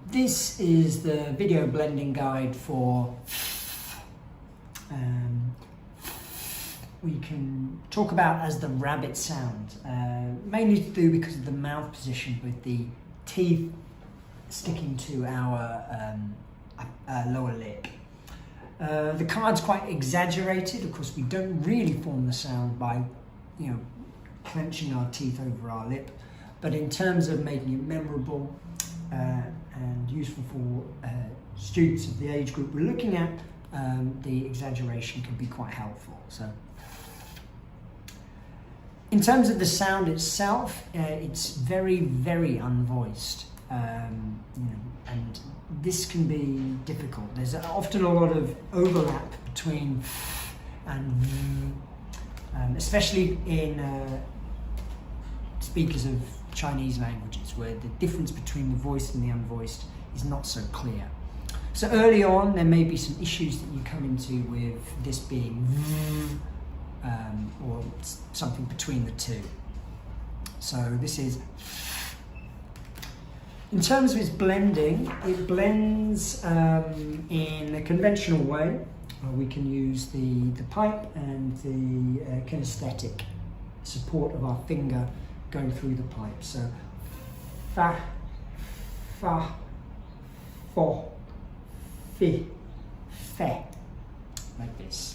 This is the video blending guide for we can talk about as the rabbit sound, mainly to do because of the mouth position with the teeth sticking to our lower lip. The card's quite exaggerated. Of course, we don't really form the sound by, clenching our teeth over our lip, but in terms of making it memorable and useful for students of the age group we're looking at, the exaggeration can be quite helpful. So, in terms of the sound itself, it's very, very unvoiced, and this can be difficult. There's often a lot of overlap between and especially in speakers of Chinese languages, where the difference between the voiced and the unvoiced is not so clear. So early on, there may be some issues that you come into with this being or something between the two. So this is, in terms of its blending, it blends in a conventional way. We can use the pipe and the kinesthetic support of our finger going through the pipe. So fa, fa, fo, fi, fe, like this.